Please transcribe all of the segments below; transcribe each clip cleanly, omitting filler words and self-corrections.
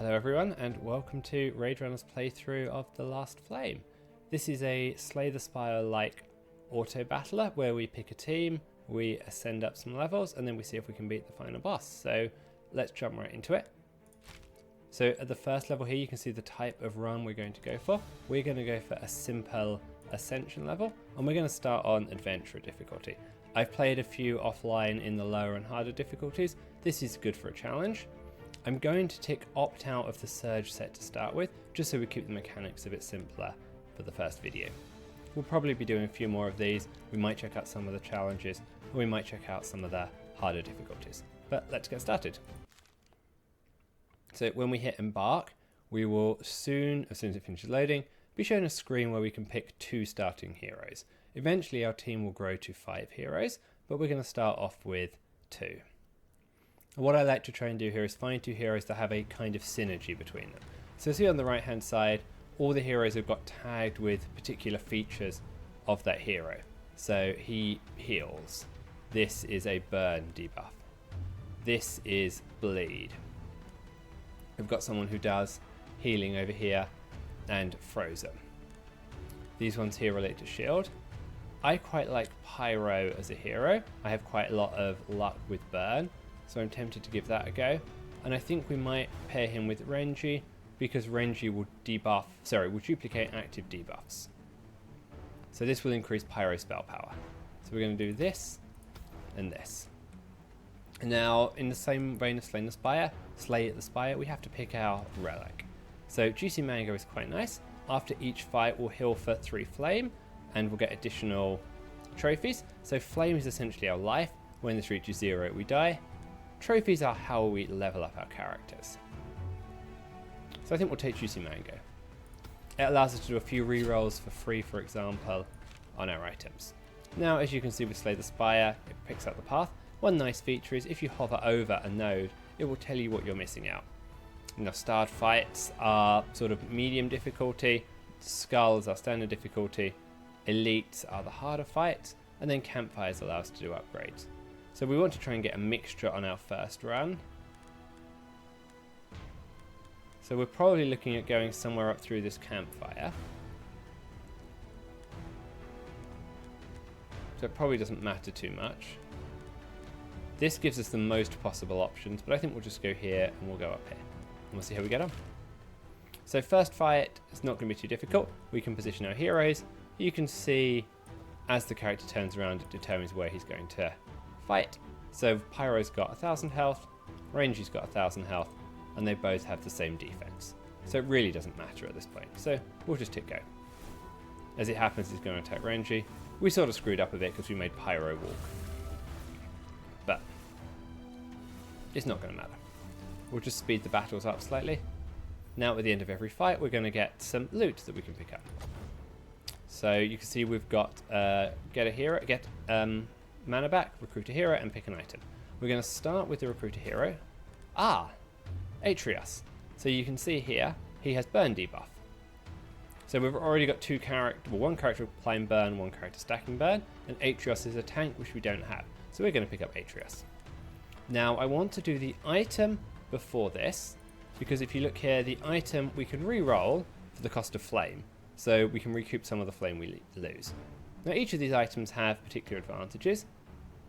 Hello everyone and welcome to Raid Runner's playthrough of The Last Flame. This is a Slay the Spire-like auto battler where we pick a team, we ascend up some levels and then we see if we can beat the final boss. So let's jump right into it. So at the first level here you can see the type of run we're going to go for. We're going to go for a simple ascension level and we're going to start on adventurer difficulty. I've played a few offline in the lower and harder difficulties. This is good for a challenge. I'm going to tick opt out of the surge set to start with, just so we keep the mechanics a bit simpler for the first video. We'll probably be doing a few more of these. We might check out some of the challenges, or we might check out some of the harder difficulties. But let's get started. So when we hit embark, we will as soon as it finishes loading, be shown a screen where we can pick 2 starting heroes. Eventually our team will grow to 5 heroes, but we're going to start off with 2. What I like to try and do here is find 2 heroes that have a kind of synergy between them. So see on the right hand side, all the heroes have got tagged with particular features of that hero. So he heals. This is a burn debuff. This is bleed. We've got someone who does healing over here and frozen. These ones here relate to shield. I quite like Pyro as a hero. I have quite a lot of luck with burn. So I'm tempted to give that a go. And I think we might pair him with Renji because Renji will will duplicate active debuffs. So this will increase Pyro spell power. So we're going to do this and this. Now, in the same vein of Slay the Spire, we have to pick our relic. So Juicy Mango is quite nice. After each fight, we'll heal for 3 flame and we'll get additional trophies. So flame is essentially our life. When this reaches 0, we die. Trophies are how we level up our characters. So I think we'll take Juicy Mango. It allows us to do a few rerolls for free, for example, on our items. Now, as you can see with Slay the Spire, it picks up the path. One nice feature is if you hover over a node, it will tell you what you're missing out. Now, starred fights are sort of medium difficulty, skulls are standard difficulty, elites are the harder fights, and then campfires allow us to do upgrades. So we want to try and get a mixture on our first run. So we're probably looking at going somewhere up through this campfire. So it probably doesn't matter too much. This gives us the most possible options, but I think we'll just go here and we'll go up here. And we'll see how we get on. So first fight is not going to be too difficult. We can position our heroes. You can see as the character turns around, it determines where he's going to fight. So Pyro's got 1000 health, Renji's got 1000 health, and they both have the same defense. So it really doesn't matter at this point. So we'll just hit go. As it happens, he's going to attack Renji. We sort of screwed up a bit because we made Pyro walk. But it's not going to matter. We'll just speed the battles up slightly. Now at the end of every fight, we're going to get some loot that we can pick up. So you can see we've got get mana back, recruit a hero, and pick an item. We're going to start with the recruit a hero. Atreus. So you can see here, he has burn debuff. So we've already got one character applying burn, one character stacking burn, and Atreus is a tank, which we don't have. So we're going to pick up Atreus. Now I want to do the item before this, because if you look here, the item we can re-roll for the cost of flame. So we can recoup some of the flame we lose. Now each of these items have particular advantages.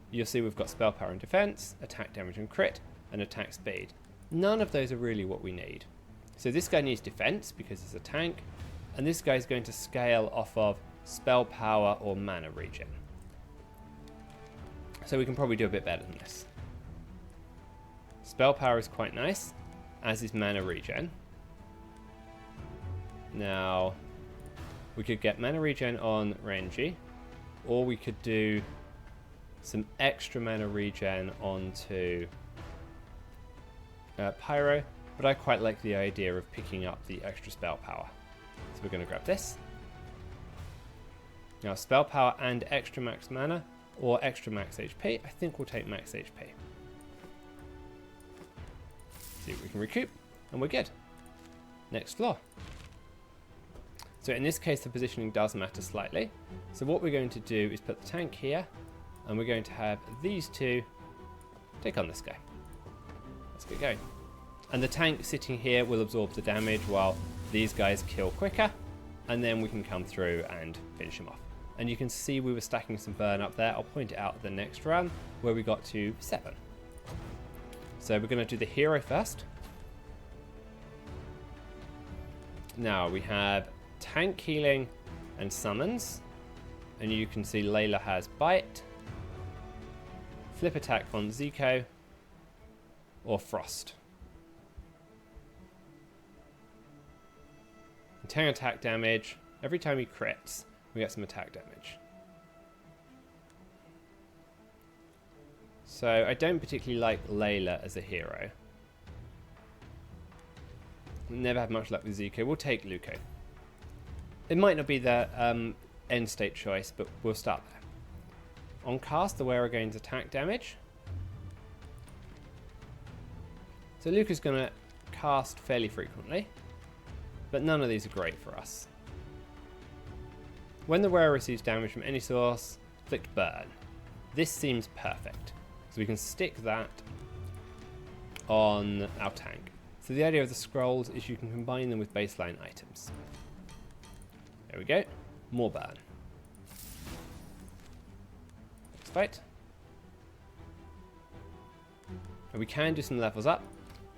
You'll see we've got spell power and defense, attack damage and crit, and attack speed. None of those are really what we need. So this guy needs defense because he's a tank, and this guy is going to scale off of spell power or mana regen. So we can probably do a bit better than this. Spell power is quite nice, as is mana regen. Now, we could get mana regen on Renji, or we could do some extra mana regen onto Pyro, but I quite like the idea of picking up the extra spell power. So we're going to grab this. Now spell power and extra max mana, or extra max HP, I think we'll take max HP. See if we can recoup, and we're good. Next floor. So in this case, the positioning does matter slightly. So what we're going to do is put the tank here, and we're going to have these 2 take on this guy. Let's get going. And the tank sitting here will absorb the damage while these guys kill quicker, and then we can come through and finish them off. And you can see we were stacking some burn up there. I'll point it out the next run where we got to 7. So we're going to do the hero first. Now we have tank healing and summons, and you can see Layla has bite, flip attack on Zico, or frost. And 10 attack damage. Every time he crits, we get some attack damage. So I don't particularly like Layla as a hero. Never had much luck with Zico. We'll take Luco. It might not be the end state choice, but we'll start there. On cast, the wearer gains attack damage. So Luca's going to cast fairly frequently, but none of these are great for us. When the wearer receives damage from any source, inflict burn. This seems perfect, so we can stick that on our tank. So the idea of the scrolls is you can combine them with baseline items. There we go. More burn. Next fight. And we can do some levels up.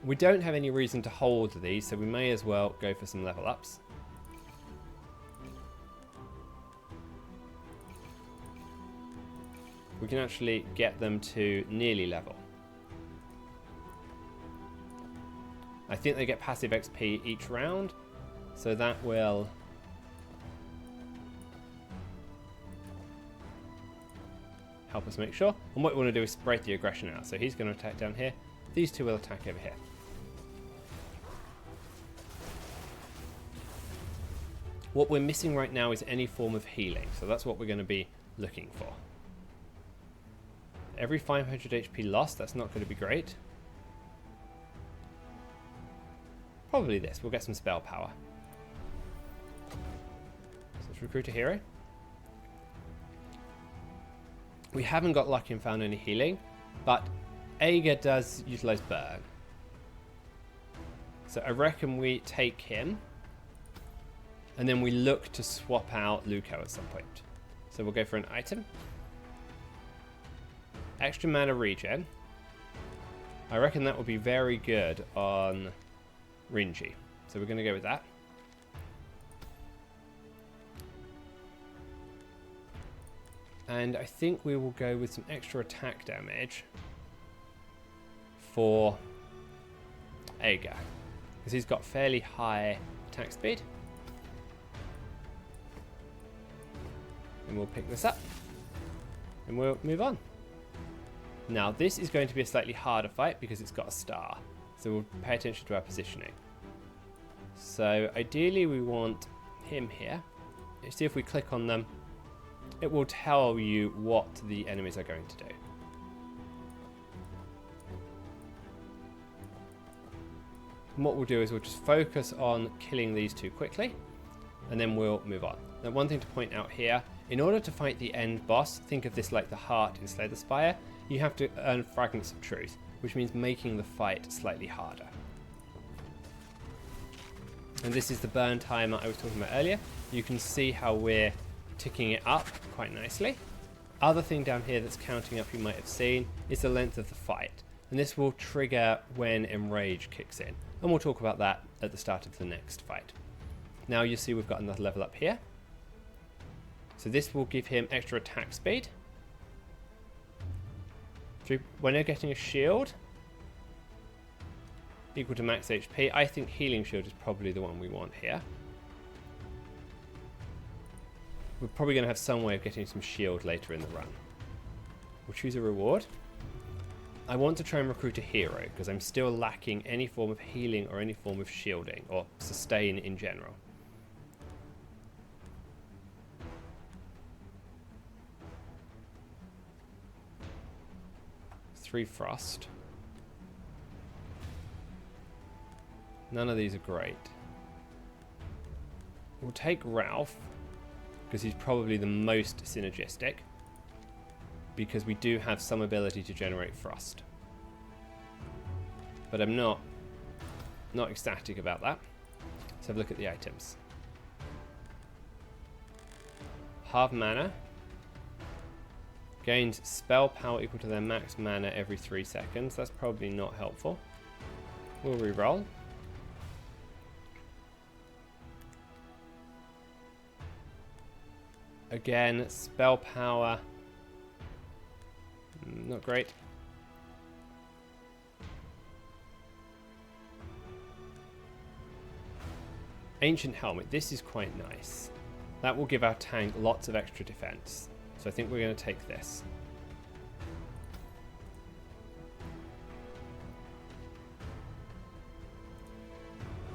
We don't have any reason to hold these, so we may as well go for some level ups. We can actually get them to nearly level. I think they get passive XP each round, so that will help us make sure. And what we want to do is spread the aggression out. So he's going to attack down here. These two will attack over here. What we're missing right now is any form of healing, so that's what we're going to be looking for. Every 500 HP lost, that's not going to be great. Probably this. We'll get some spell power. So let's recruit a hero. We haven't got lucky and found any healing, but Aegar does utilize burn. So I reckon we take him, and then we look to swap out Luco at some point. So we'll go for an item. Extra mana regen. I reckon that will be very good on Rinji. So we're going to go with that. And I think we will go with some extra attack damage for Aegar, because he's got fairly high attack speed. And we'll pick this up and we'll move on. Now this is going to be a slightly harder fight because it's got a star, so we'll pay attention to our positioning. So ideally we want him here. See if we click on them, it will tell you what the enemies are going to do. And what we'll do is we'll just focus on killing these two quickly, and then we'll move on. Now one thing to point out here, in order to fight the end boss, think of this like the heart in Slay the Spire, you have to earn Fragments of Truth, which means making the fight slightly harder. And this is the burn timer I was talking about earlier. You can see how we're ticking it up quite nicely. Other thing down here that's counting up you might have seen is the length of the fight. And this will trigger when Enrage kicks in. And we'll talk about that at the start of the next fight. Now you see we've got another level up here. So this will give him extra attack speed. When they're getting a shield equal to max HP, I think Healing Shield is probably the one we want here. We're probably going to have some way of getting some shield later in the run. We'll choose a reward. I want to try and recruit a hero because I'm still lacking any form of healing or any form of shielding or sustain in general. Three frost. None of these are great. We'll take Ralph because he's probably the most synergistic, because we do have some ability to generate frost. But I'm not not ecstatic about that. Let's have a look at the items. Half mana. Gains spell power equal to their max mana every 3 seconds. That's probably not helpful. We'll reroll. Again, spell power. Not great. Ancient Helmet. This is quite nice. That will give our tank lots of extra defense. So I think we're going to take this.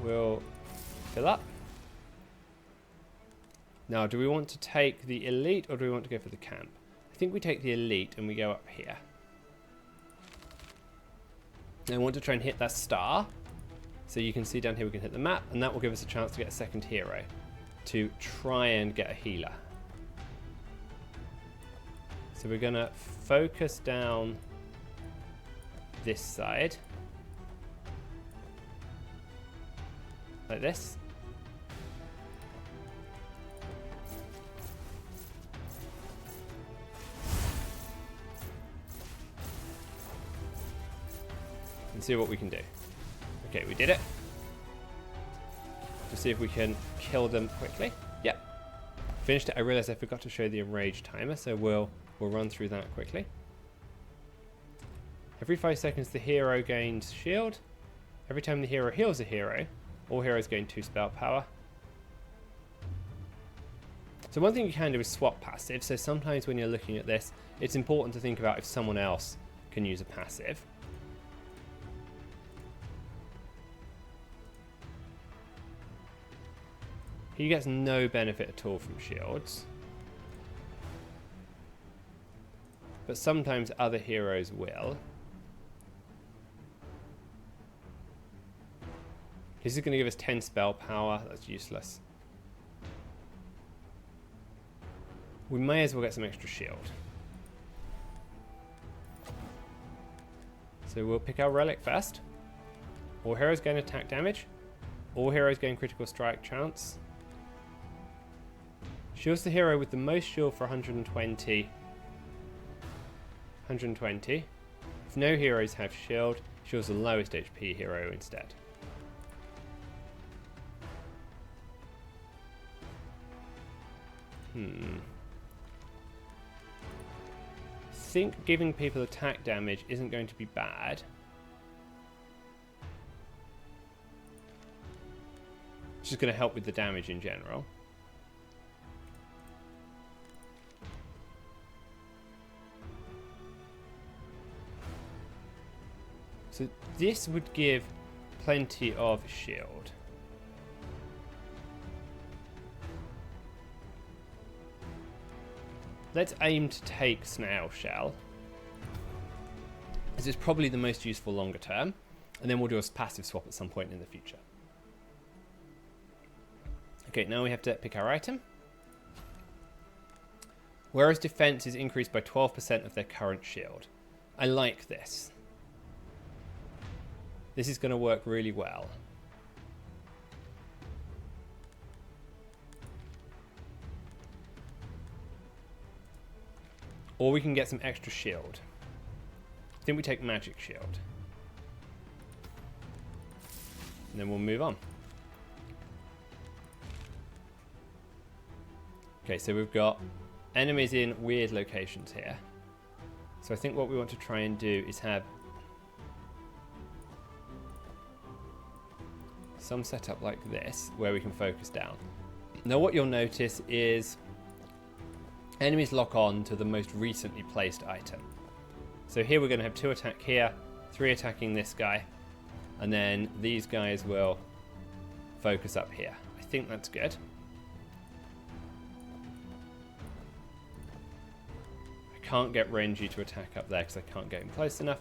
We'll fill up. Now, do we want to take the elite or do we want to go for the camp? I think we take the elite and we go up here. And I want to try and hit that star. So you can see down here we can hit the map, and that will give us a chance to get a second hero to try and get a healer. So we're going to focus down this side. Like this. And see what we can do. Okay, we did it. To see if we can kill them quickly. Yep. Finished it. I realized I forgot to show the enrage timer, so we'll run through that quickly. Every 5 seconds the hero gains shield. Every time the hero heals a hero, all heroes gain 2 spell power. So one thing you can do is swap passive. So sometimes when you're looking at this, it's important to think about if someone else can use a passive. He gets no benefit at all from shields. But sometimes other heroes will. This is going to give us 10 spell power. That's useless. We may as well get some extra shield. So we'll pick our relic first. All heroes gain attack damage. All heroes gain critical strike chance. Shields the hero with the most shield for 120. 120. If no heroes have shield, shields the lowest HP hero instead. I think giving people attack damage isn't going to be bad. It's just going to help with the damage in general. So this would give plenty of shield. Let's aim to take Snail Shell. This is probably the most useful longer term. And then we'll do a passive swap at some point in the future. Okay, now we have to pick our item. Whereas defense is increased by 12% of their current shield. I like this. This is going to work really well. Or we can get some extra shield. I think we take magic shield. And then we'll move on. Okay, so we've got enemies in weird locations here. So I think what we want to try and do is have some setup like this where we can focus down. Now what you'll notice is enemies lock on to the most recently placed item. So here we're going to have 2 attack here, 3 attacking this guy, and then these guys will focus up here. I think that's good. I can't get Renji to attack up there because I can't get him close enough.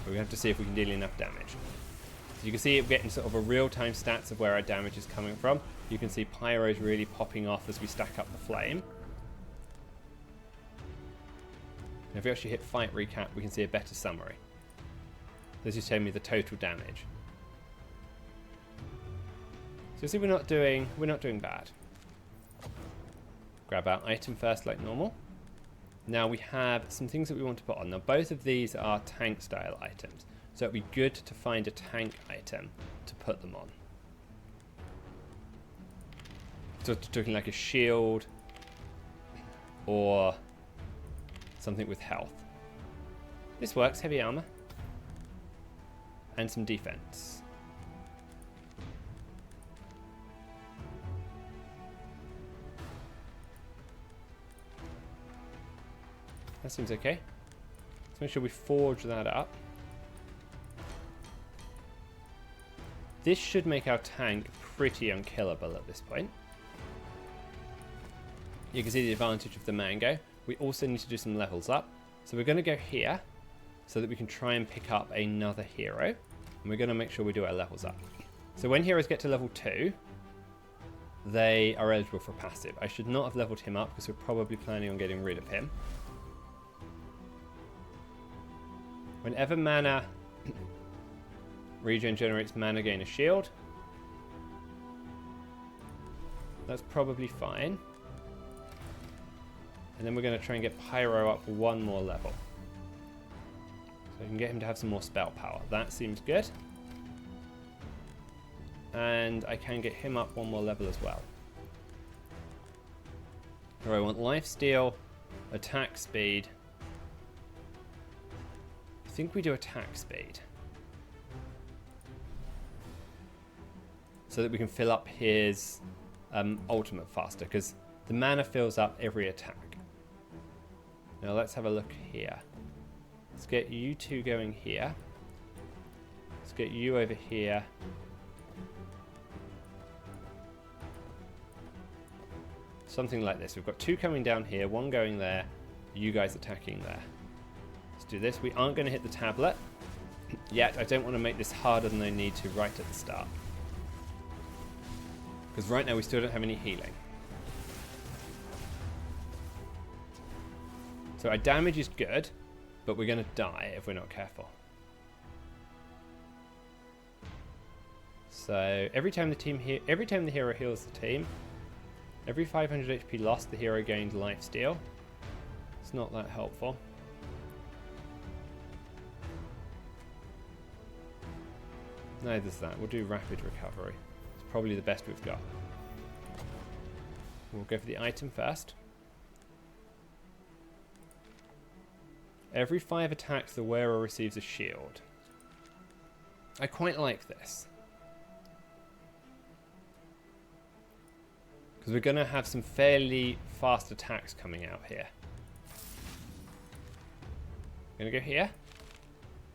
But we have to see if we can deal enough damage. So you can see it getting sort of a real-time stats of where our damage is coming from. You can see pyros really popping off as we stack up the flame. And if we actually hit fight recap, we can see a better summary. This is showing me the total damage. So see, we're not doing bad. Grab our item first like normal. Now we have some things that we want to put on. Now both of these are tank style items. So it'd be good to find a tank item to put them on. So talking like a shield or something with health. This works, heavy armor. And some defense. That seems okay. Let's make sure we forge that up. This should make our tank pretty unkillable at this point. You can see the advantage of the mango. We also need to do some levels up. So we're going to go here so that we can try and pick up another hero. And we're going to make sure we do our levels up. So when heroes get to level 2, they are eligible for passive. I should not have leveled him up because we're probably planning on getting rid of him. Whenever mana regen generates mana, gain a shield. That's probably fine. And then we're going to try and get Pyro up one more level. So we can get him to have some more spell power. That seems good. And I can get him up one more level as well. Or I want lifesteal, attack speed. I think we do attack speed. So that we can fill up his ultimate faster, because the mana fills up every attack. Now let's have a look here. Let's get you two going here. Let's get you over here. Something like this. We've got two coming down here, one going there, you guys attacking there. Let's do this. We aren't going to hit the tablet yet. I don't want to make this harder than I need to right at the start. Because right now we still don't have any healing. So our damage is good, but we're going to die if we're not careful. So every time the hero heals the team, every 500 HP lost, the hero gained lifesteal. It's not that helpful. Neither's that. We'll do rapid recovery. It's probably the best we've got. We'll go for the item first. Every 5 attacks, the wearer receives a shield. I quite like this. Because we're going to have some fairly fast attacks coming out here. I'm going to go here.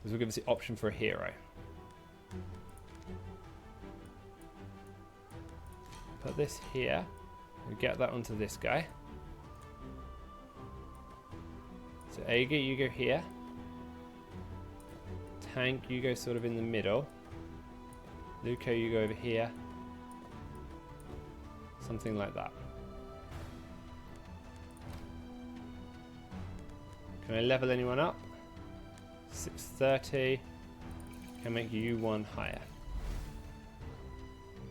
This will give us the option for a hero. Put this here. And get that onto this guy. So Aga, you go here. Tank, you go sort of in the middle. Luco, you go over here. Something like that. Can I level anyone up? 630. Can make you one higher.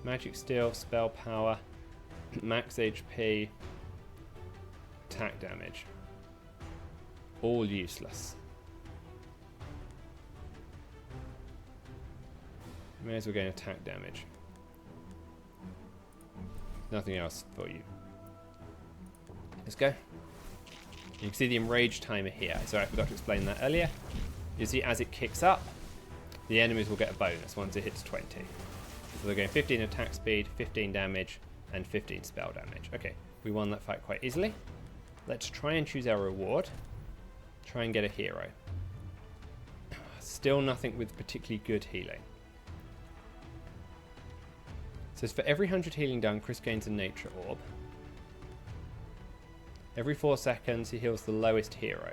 Magic Steel, spell power, max HP, attack damage. All useless. May as well gain attack damage. Nothing else for you. Let's go. You can see the enraged timer here. Sorry, I forgot to explain that earlier. You see as it kicks up, the enemies will get a bonus once it hits 20. So they're going 15 attack speed, 15 damage, and 15 spell damage. Okay, we won that fight quite easily. Let's try and choose our reward. Try and get a hero. Still nothing with particularly good healing. So for every 100 healing done, Chris gains a nature orb. Every 4 seconds, he heals the lowest hero.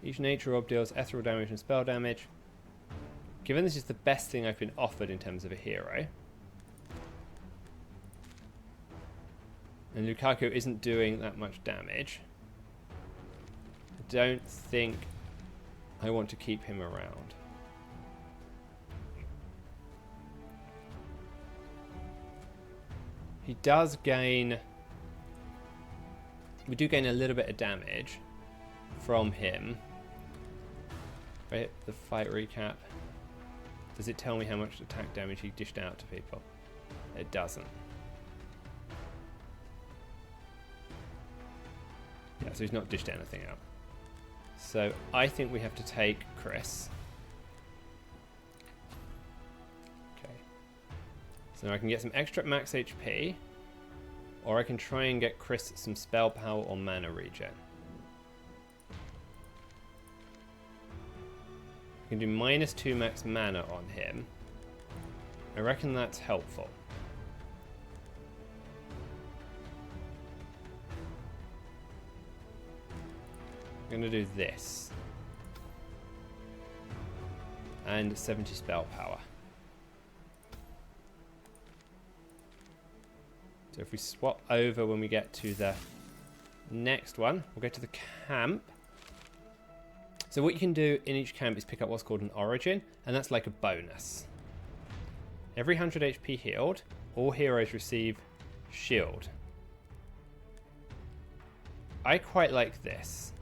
Each nature orb deals ethereal damage and spell damage. Given this is the best thing I've been offered in terms of a hero, And Lukaku isn't doing that much damage. I don't think I want to keep him around. He does gain... We do gain a little bit of damage from him. If I hit the fight recap, does it tell me how much attack damage he dished out to people? It doesn't. Yeah, so he's not dished anything out. So I think we have to take Chris. Okay. So now I can get some extra max HP, or I can try and get Chris some spell power or mana regen. I can do -2 max mana on him. I reckon that's helpful. I'm going to do this. And 70 spell power. So if we swap over when we get to the next one, we'll go to the camp. So what you can do in each camp is pick up what's called an origin, and that's like a bonus. Every 100 HP healed, all heroes receive shield. I quite like this.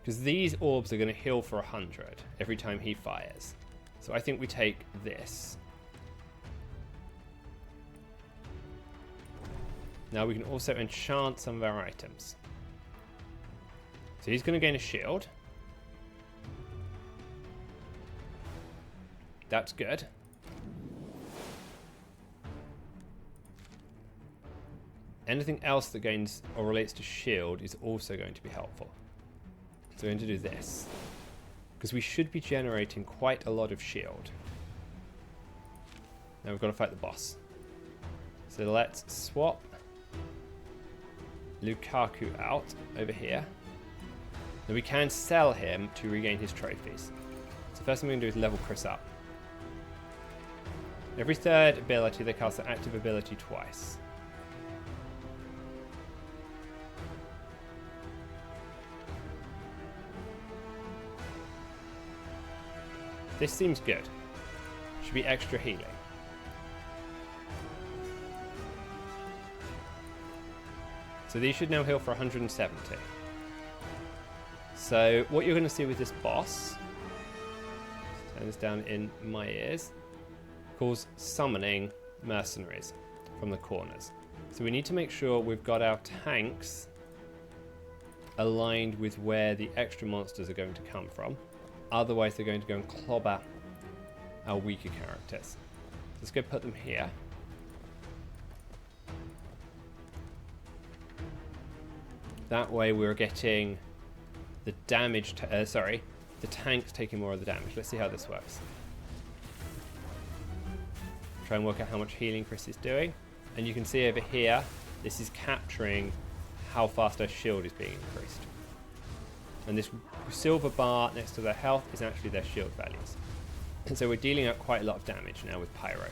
Because these orbs are going to heal for 100 every time he fires. So I think we take this. Now we can also enchant some of our items. So he's going to gain a shield. That's good. Anything else that gains or relates to shield is also going to be helpful. So we're going to do this, because we should be generating quite a lot of shield. Now we've got to fight the boss. So let's swap Lukaku out over here. Now we can sell him to regain his trophies. So first thing we're going to do is level Chris up. Every third ability they cast an active ability twice. This seems good. Should be extra healing. So these should now heal for 170. So what you're going to see with this boss, turn this down in my ears, calls summoning mercenaries from the corners. So we need to make sure we've got our tanks aligned with where the extra monsters are going to come from. Otherwise, they're going to go and clobber our weaker characters. Let's go put them here. That way we're getting the damage, the tanks taking more of the damage. Let's see how this works. Try and work out how much healing Chris is doing. And you can see over here, this is capturing how fast our shield is being increased. And this silver bar next to their health is actually their shield values. And so we're dealing out quite a lot of damage now with Pyro.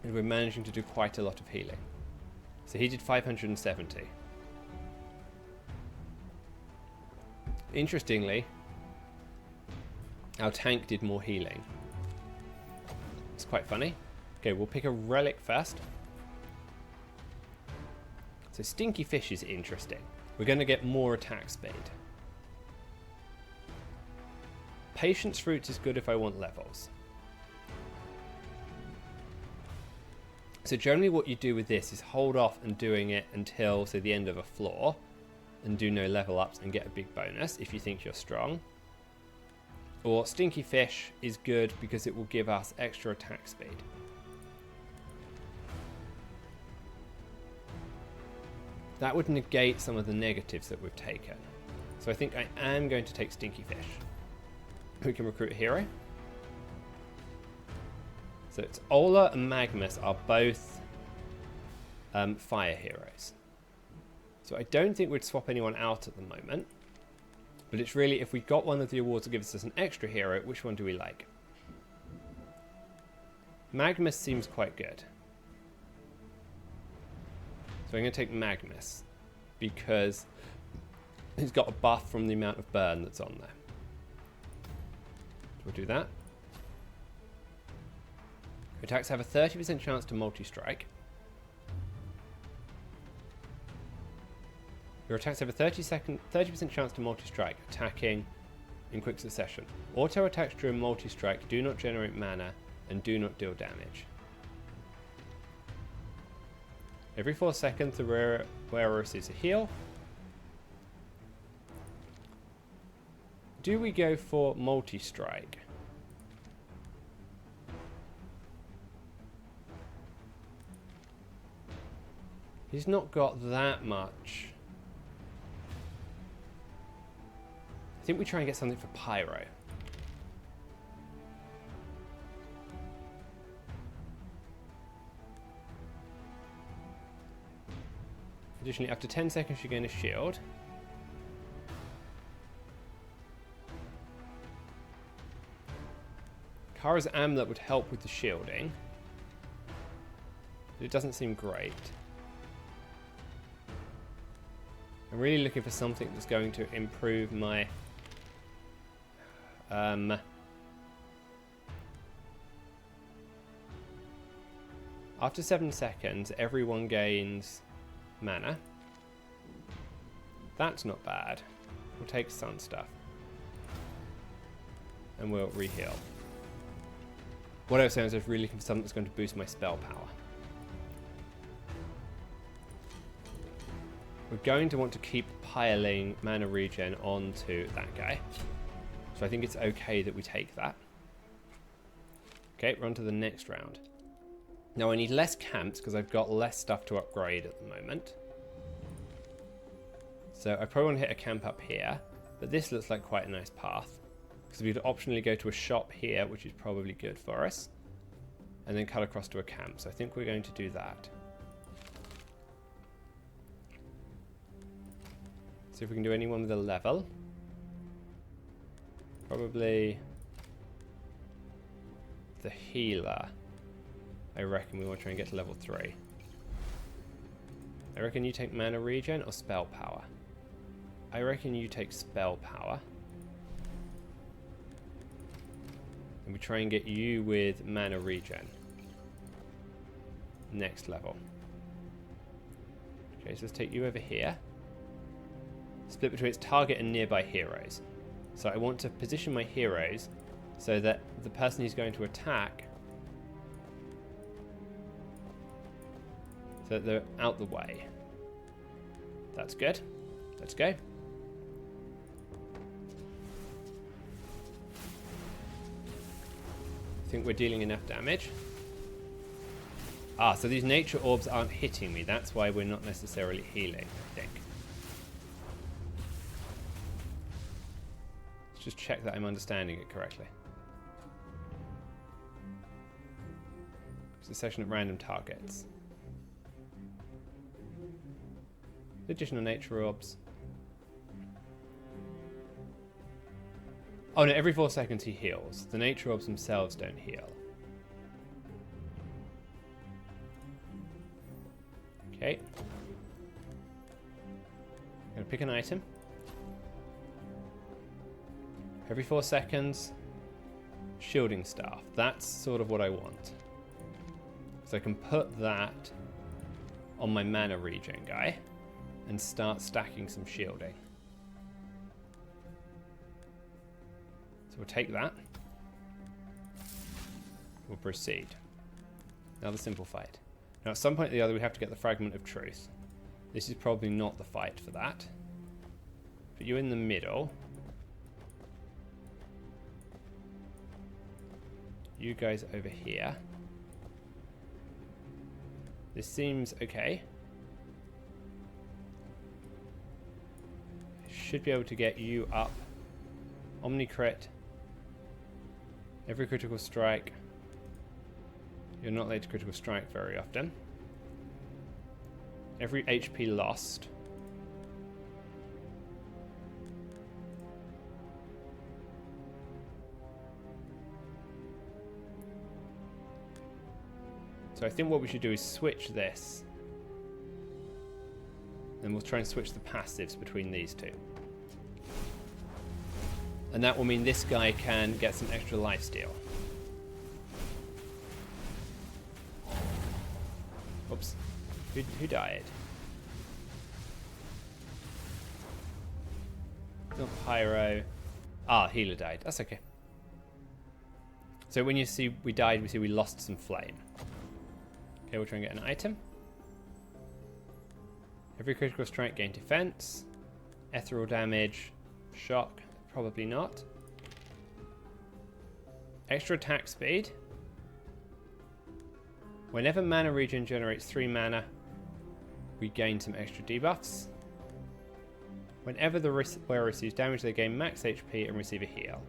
And we're managing to do quite a lot of healing. So he did 570. Interestingly, our tank did more healing. It's quite funny. Okay, we'll pick a relic first. So Stinky Fish is interesting. We're going to get more attack speed. Patience Fruits is good if I want levels. So generally what you do with this is hold off and doing it until, say, the end of a floor and do no level ups and get a big bonus if you think you're strong. Or Stinky Fish is good because it will give us extra attack speed. That would negate some of the negatives that we've taken. So I think I am going to take Stinky Fish. We can recruit a hero. So it's Ola and Magnus are both fire heroes. So I don't think we'd swap anyone out at the moment. But it's really, if we got one of the awards that gives us an extra hero, which one do we like? Magnus seems quite good. So I'm going to take Magnus because he's got a buff from the amount of burn that's on there. So we'll do that. Attacks have a 30% chance to multi-strike. Your attacks have a 30% chance to multi-strike, attacking in quick succession. Auto attacks during multi-strike do not generate mana and do not deal damage. Every 4 seconds, the wearer receives a heal. Do we go for multi-strike? He's not got that much. I think we try and get something for Pyro. Additionally, after 10 seconds you gain a shield. Kara's amulet would help with the shielding. But it doesn't seem great. I'm really looking for something that's going to improve my after 7 seconds, everyone gains mana. That's not bad. We'll take Sun Stuff. And we'll re-heal. What I was saying is I was really looking for something that's going to boost my spell power. We're going to want to keep piling mana regen onto that guy. So I think it's okay that we take that. Okay, we're on to the next round. Now I need less camps because I've got less stuff to upgrade at the moment. So I probably want to hit a camp up here, but this looks like quite a nice path. Because we could optionally go to a shop here, which is probably good for us. And then cut across to a camp. So I think we're going to do that. See if we can do anyone with a level. Probably the healer. I reckon we want to try and get to level 3. I reckon you take mana regen or spell power. I reckon you take spell power. And we try and get you with mana regen. Next level. Okay, so let's take you over here. Split between its target and nearby heroes. So I want to position my heroes so that the person who's going to attack, so that they're out the way. That's good. Let's go. I think we're dealing enough damage. Ah, so these nature orbs aren't hitting me. That's why we're not necessarily healing, I think. Just check that I'm understanding it correctly. Succession of random targets. Additional nature orbs. Oh no, every 4 seconds he heals. The nature orbs themselves don't heal. Okay. I'm gonna pick an item. Every 4 seconds, shielding staff. That's sort of what I want. So I can put that on my mana regen guy and start stacking some shielding. So we'll take that. We'll proceed. Now the simple fight. Now at some point or the other we have to get the Fragment of Truth. This is probably not the fight for that. Put you in the middle. You guys over here. This seems okay. Should be able to get you up. Omni crit. Every critical strike. You're not late to critical strike very often. Every HP lost. So I think what we should do is switch this. And we'll try and switch the passives between these two. And that will mean this guy can get some extra lifesteal. Oops. Who died? Not Pyro. Ah, healer died. That's okay. So when you see we died, we see we lost some flame. Okay, we'll try and get an item. Every critical strike gain defense. Ethereal damage. Shock. Probably not. Extra attack speed. Whenever mana regen generates 3 mana, we gain some extra debuffs. Whenever the wearer receives damage, they gain max HP and receive a heal.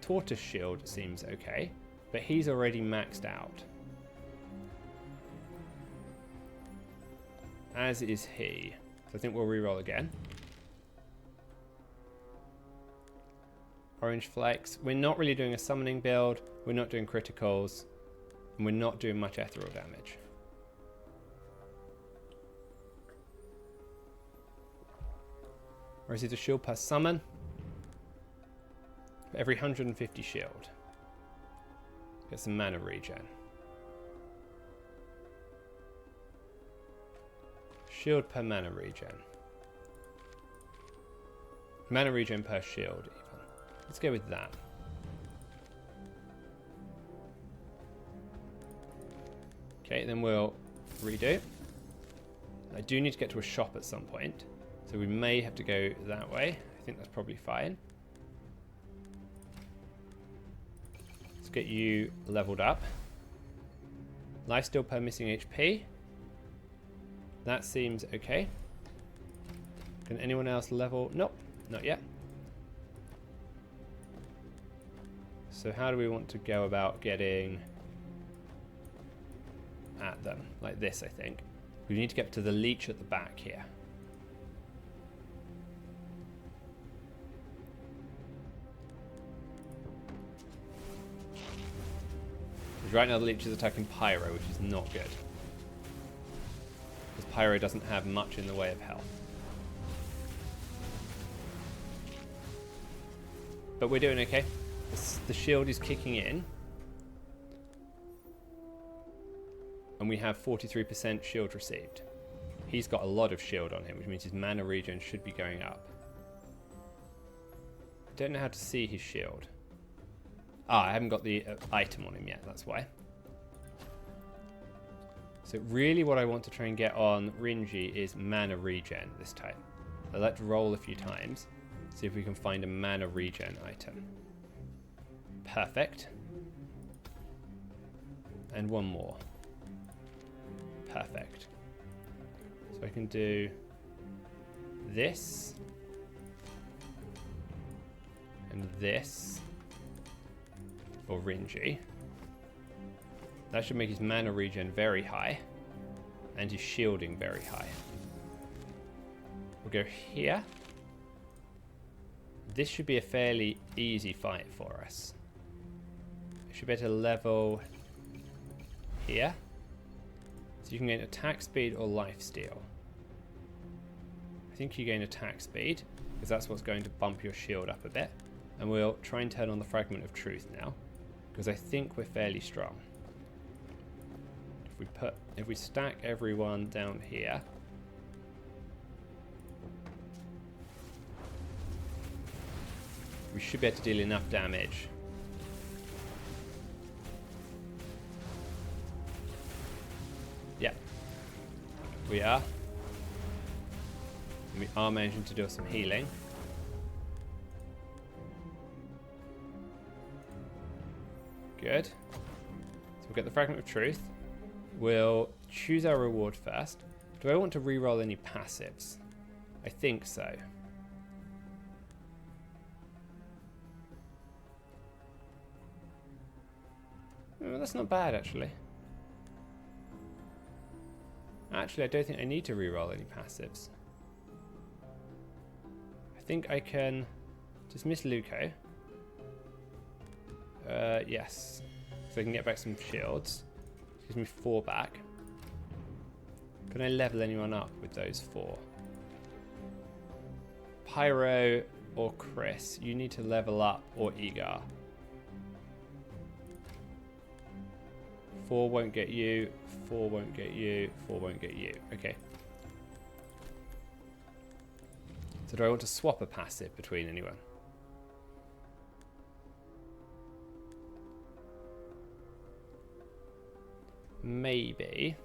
Tortoise Shield seems okay, but he's already maxed out. As is he. So I think we'll reroll again. Orange Flex. We're not really doing a summoning build. We're not doing criticals. And we're not doing much ethereal damage. Receives a shield per summon. For every 150 shield. Get some mana regen. Shield per mana regen. Mana regen per shield, even. Let's go with that. Okay, then we'll redo. I do need to get to a shop at some point, so we may have to go that way. I think that's probably fine. Let's get you leveled up. Lifesteal per missing HP. That seems okay. Can anyone else level? Nope, not yet. So how do we want to go about getting at them? Like this, I think. We need to get to the leech at the back here. Because right now the leech is attacking Pyro, which is not good. Because Pyro doesn't have much in the way of health. But we're doing okay. The shield is kicking in. And we have 43% shield received. He's got a lot of shield on him, which means his mana regen should be going up. I don't know how to see his shield. Ah, I haven't got the item on him yet, that's why. So really what I want to try and get on Rinji is mana regen this time. I'd like to roll a few times, see if we can find a mana regen item. Perfect. And one more. Perfect. So I can do this and this for Rinji. That should make his mana regen very high and his shielding very high. We'll go here. This should be a fairly easy fight for us. We should be able to level here. So you can gain attack speed or lifesteal. I think you gain attack speed, because that's what's going to bump your shield up a bit. And we'll try and turn on the Fragment of Truth now, because I think we're fairly strong. If we stack everyone down here, we should be able to deal enough damage. Yeah, we are. And we are managing to do some healing. Good. So we'll get the Fragment of Truth. We'll choose our reward first. Do I want to reroll any passives? I think so. Oh, that's not bad, actually. Actually, I don't think I need to reroll any passives. I think I can dismiss Luco. Yes. So I can get back some shields. Gives me 4 back. Can I level anyone up with those 4? Pyro or Chris, you need to level up, or Egar. 4 won't get you, 4 won't get you, 4 won't get you. Okay. So do I want to swap a passive between anyone? Maybe.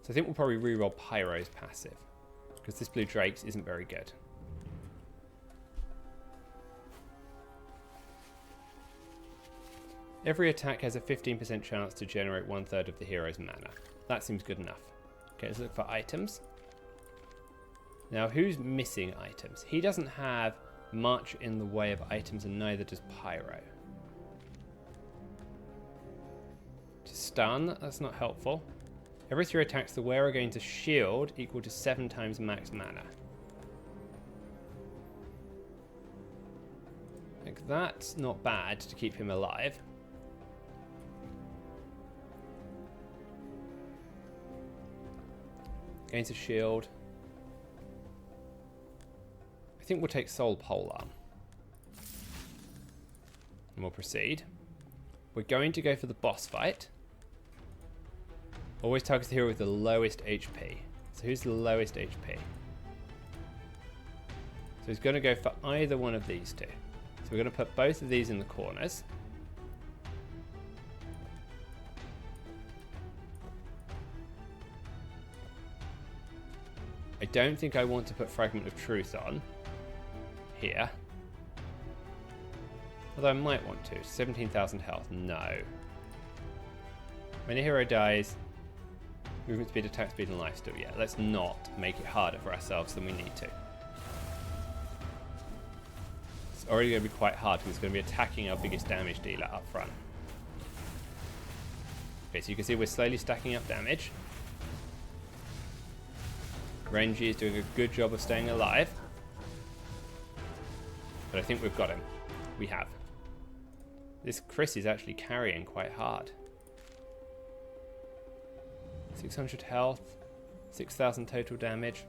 So I think we'll probably reroll Pyro's passive, because this blue Drake's isn't very good. Every attack has a 15% chance to generate 1/3 of the hero's mana. That seems good enough. Okay, let's look for items. Now, who's missing items? He doesn't have much in the way of items, and neither does Pyro. To stun, that's not helpful. Every 3 attacks, the wearer gains a shield equal to 7 times max mana. Like, that's not bad to keep him alive. Gains a shield. I think we'll take Soul Polearm. And we'll proceed. We're going to go for the boss fight. Always targets the hero with the lowest HP. So who's the lowest HP? So he's going to go for either one of these two. So we're going to put both of these in the corners. I don't think I want to put Fragment of Truth on here. Although I might want to. 17,000 health. No. When a hero dies, movement speed, attack speed, and life steal. Yeah, let's not make it harder for ourselves than we need to. It's already going to be quite hard because it's going to be attacking our biggest damage dealer up front. Okay, so you can see we're slowly stacking up damage. Renji is doing a good job of staying alive. But I think we've got him. We have. This Chris is actually carrying quite hard. 600 health, 6,000 total damage.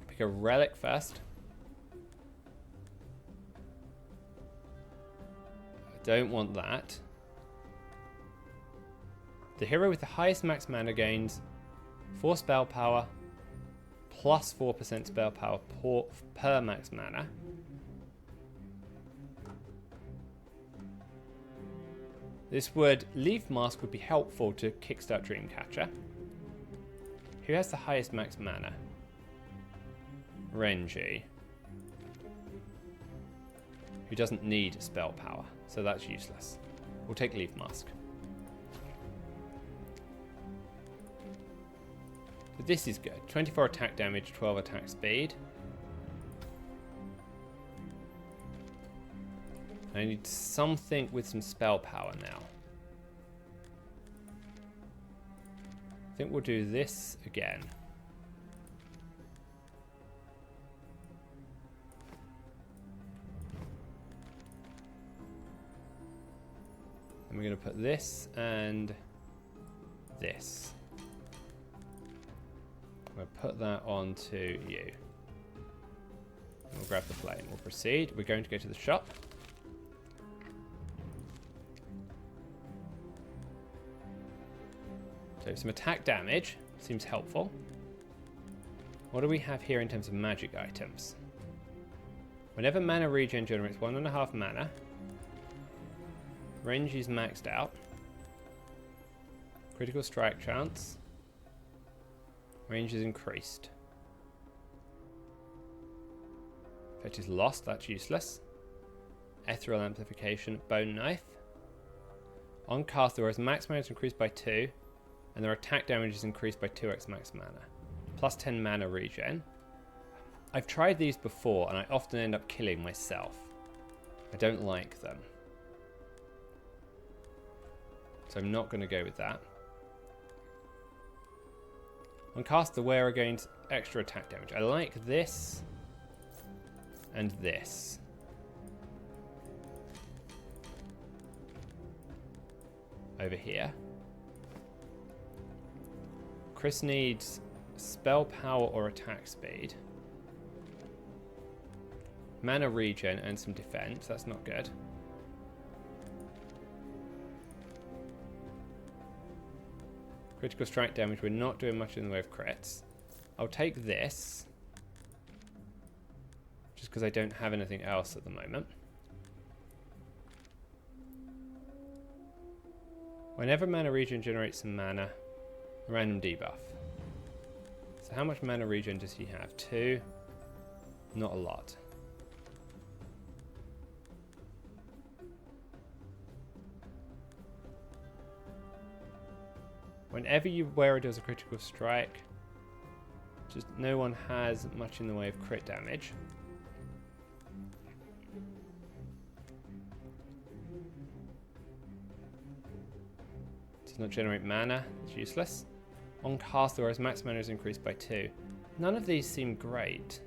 Pick a relic first. I don't want that. The hero with the highest max mana gains 4 spell power plus 4% spell power per max mana. This would, Leaf Mask would be helpful to kickstart Dreamcatcher. Who has the highest max mana? Renji. Who doesn't need spell power, so that's useless. We'll take Leaf Mask. So this is good. 24 attack damage, 12 attack speed. I need something with some spell power now. I think we'll do this again. And we're going to put this and this. I'm going to put that onto you. And we'll grab the flame. We'll proceed. We're going to go to the shop. So some attack damage seems helpful. What do we have here in terms of magic items? Whenever mana regen generates 1.5 mana, range is maxed out. Critical strike chance. Range is increased. Effect is lost, that's useless. Ethereal amplification, bone knife. On cast, the max mana is increased by 2. And their attack damage is increased by 2x max mana. Plus 10 mana regen. I've tried these before and I often end up killing myself. I don't like them. So I'm not going to go with that. On cast, the wearer gains extra attack damage. I like this and this. over here. Chris needs spell power or attack speed. Mana regen and some defense. That's not good. Critical strike damage. We're not doing much in the way of crits. I'll take this. Just because I don't have anything else at the moment. Whenever mana regen generates some mana, random debuff. So how much mana regen does he have? 2. Not a lot. Whenever your wearer does a critical strike, just no one has much in the way of crit damage. Does not generate mana, it's useless. On cast, whereas max mana is increased by 2. None of these seem great.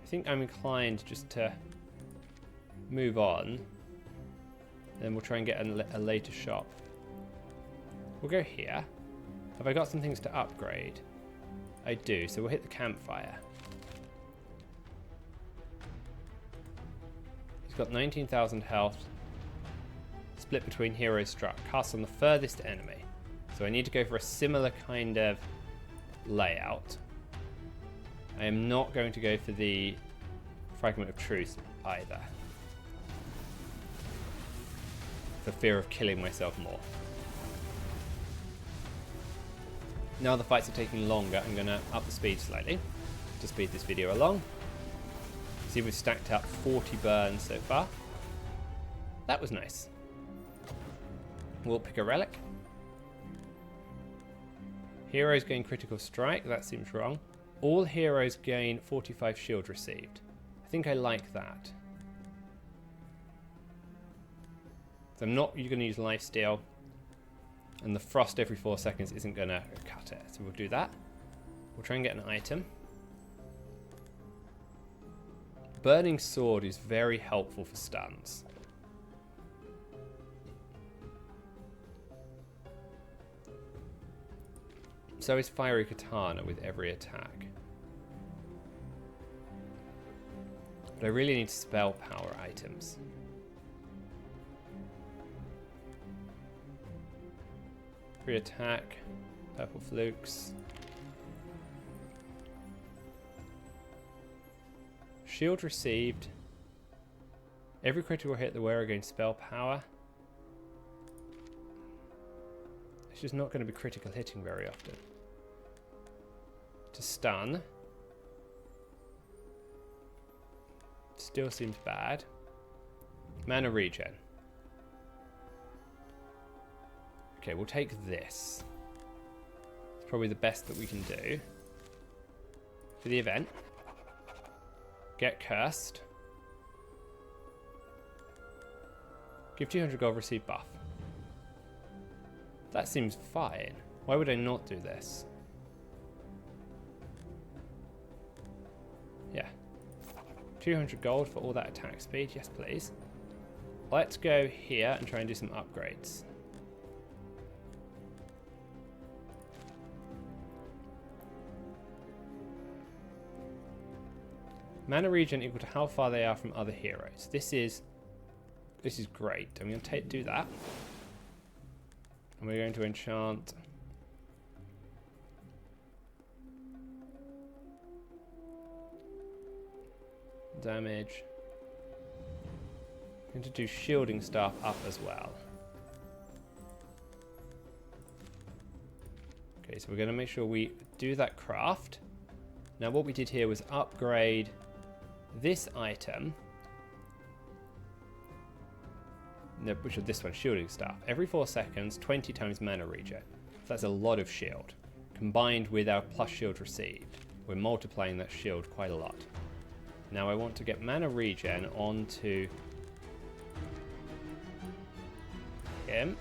I think I'm inclined just to move on. Then we'll try and get a later shop. We'll go here. Have I got some things to upgrade? I do, so we'll hit the campfire. He's got 19,000 health. Split between hero struck. Cast on the furthest enemy. So I need to go for a similar kind of layout. I am not going to go for the Fragment of Truth either. For fear of killing myself more. Now the fights are taking longer, I'm going to up the speed slightly to speed this video along. See, we've stacked up 40 burns so far. That was nice. We'll pick a relic. Heroes gain critical strike, that seems wrong. All heroes gain 45 shield received. I think I like that. So I'm not going to use lifesteal. And the frost every 4 seconds isn't going to cut it. So we'll do that. We'll try and get an item. Burning Sword is very helpful for stuns. So is Fiery Katana with every attack. But I really need spell power items. Free attack, purple flukes. Shield received. Every critical hit the wearer gains spell power. It's just not going to be critical hitting very often. To stun. Still seems bad. Mana regen. Okay, we'll take this. It's probably the best that we can do. For the event. Get cursed. Give 200 gold, receive buff. That seems fine. Why would I not do this? Yeah. 200 gold for all that attack speed. Yes, please. Let's go here and try and do some upgrades. Mana regen equal to how far they are from other heroes. This is great. I'm going to do that. And we're going to enchant damage. I'm going to do shielding staff up as well. Okay, so we're going to make sure we do that craft. Now what we did here was upgrade this item, which is this one, shielding staff. Every 4 seconds, 20 times mana regen. So that's a lot of shield. Combined with our plus shield received, we're multiplying that shield quite a lot. Now I want to get mana regen onto him.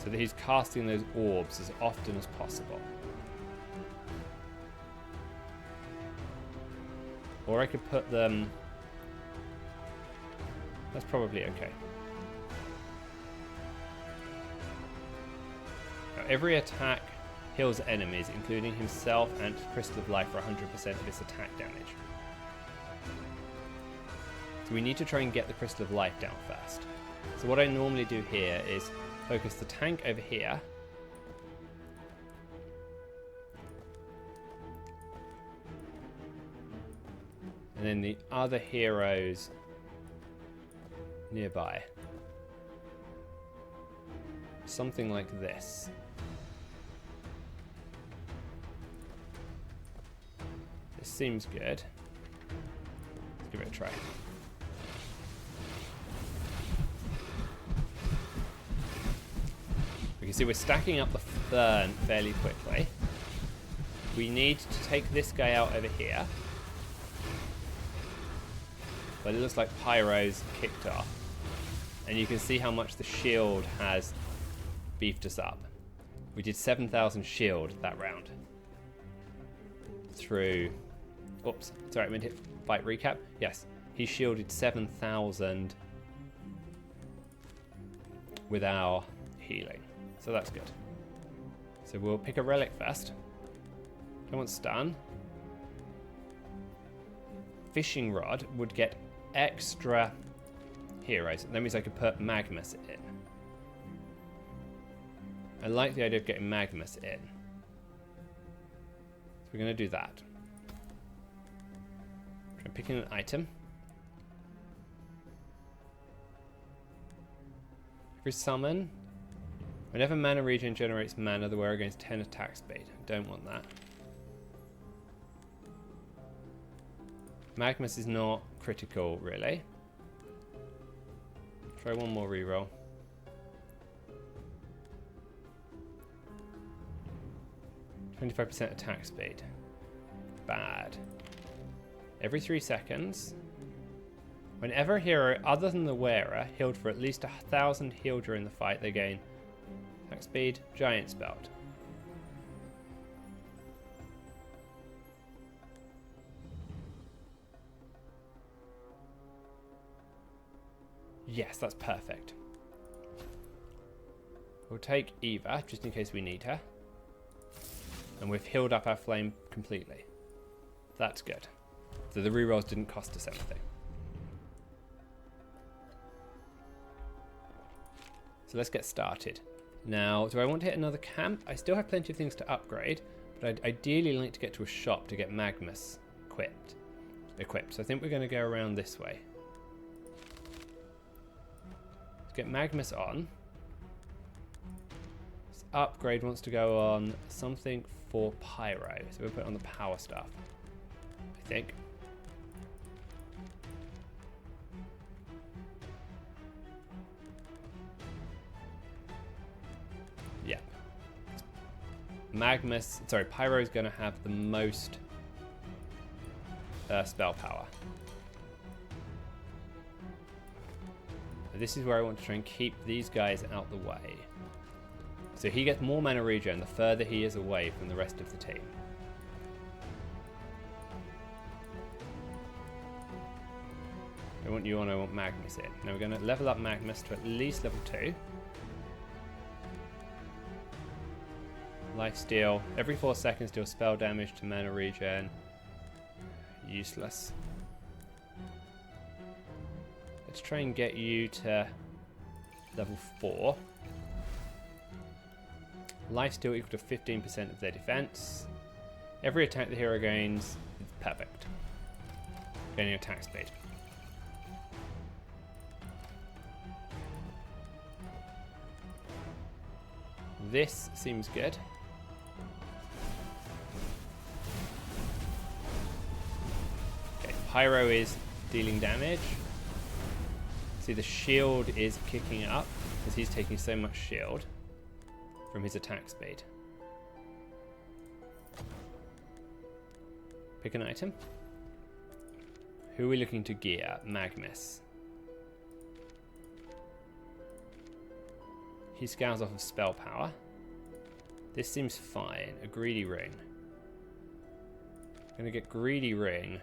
So that he's casting those orbs as often as possible. Or I could put them... That's probably okay. Now, every attack heals enemies, including himself and Crystal of Life, for 100% of its attack damage. So we need to try and get the Crystal of Life down first. So what I normally do here is focus the tank over here. And then the other heroes nearby. Something like this. This seems good. Let's give it a try. We can see we're stacking up the Fern fairly quickly. We need to take this guy out over here. But it looks like Pyro's kicked off. And you can see how much the shield has beefed us up. We did 7,000 shield that round. Through... Oops, sorry, I meant to hit fight recap. Yes, he shielded 7,000 with our healing. So that's good. So we'll pick a relic first. Don't want stun. Fishing rod would get extra heroes. That means I could put Magmus in. I like the idea of getting Magmus in. So we're going to do that. I'm picking an item. Every summon. Whenever mana regen generates mana, the wearer gains 10 attack speed. I don't want that. Magmus is not critical, really. Try one more reroll. %25% attack speed. Bad. Every 3 seconds. Whenever a hero other than the wearer healed for at least 1,000 heal during the fight, they gain attack speed, giant spelled. Yes, that's perfect. We'll take Eva, just in case we need her. And we've healed up our flame completely. That's good. So the rerolls didn't cost us anything. So let's get started. Now, do I want to hit another camp? I still have plenty of things to upgrade, but I'd ideally like to get to a shop to get Magmus equipped. So I think we're going to go around this way. Let's get Magmus on. This upgrade wants to go on something for Pyro. So we'll put it on the power staff, I think. Yeah. Pyro is going to have the most spell power. This is where I want to try and keep these guys out the way. So he gets more mana regen the further he is away from the rest of the team. I want you on, I want Magmus in. Now we're going to level up Magmus to at least level 2. Lifesteal. Every 4 seconds deal spell damage to mana regen. Useless. Let's try and get you to level 4. Lifesteal equal to 15% of their defense. Every attack the hero gains is perfect. Gaining attack speed. This seems good. Okay, Pyro is dealing damage. See, the shield is kicking up because he's taking so much shield from his attack speed. Pick an item. Who are we looking to gear? Magmus. He scales off of spell power. This seems fine. A greedy ring. I'm gonna get greedy ring.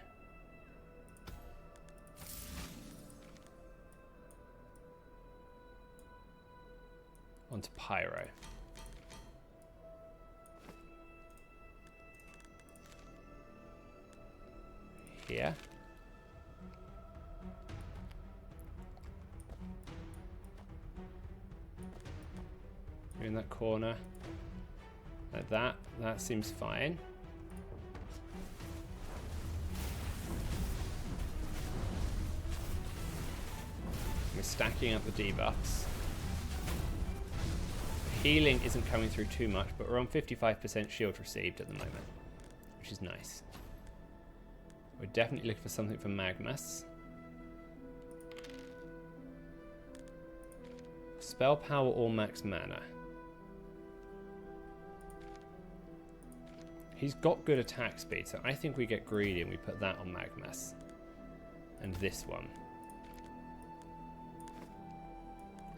onto Pyro. Here. In that corner. Like that. That seems fine. We're stacking up the debuffs. Healing isn't coming through too much, but we're on 55% shield received at the moment, which is nice. We're definitely looking for something for Magmus. Spell power or max mana. He's got good attack speed, so I think we get greedy and we put that on Magmus. And this one.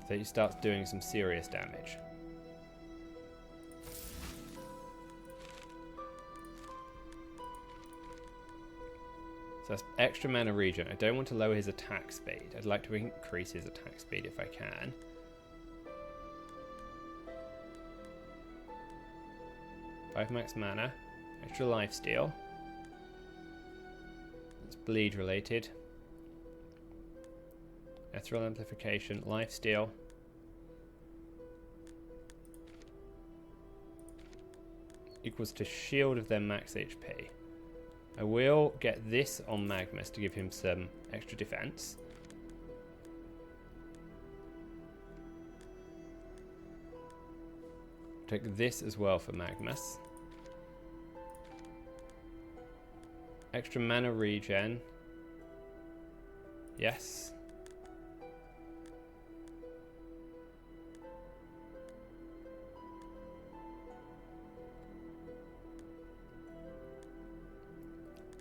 So he starts doing some serious damage. So that's extra mana regen. I don't want to lower his attack speed. I'd like to increase his attack speed if I can. Five max mana. Extra lifesteal. It's bleed related. Ethereal amplification. Lifesteal. Equals to shield of their max HP. I will get this on Magmus to give him some extra defense. Take this as well for Magmus. Extra mana regen. Yes.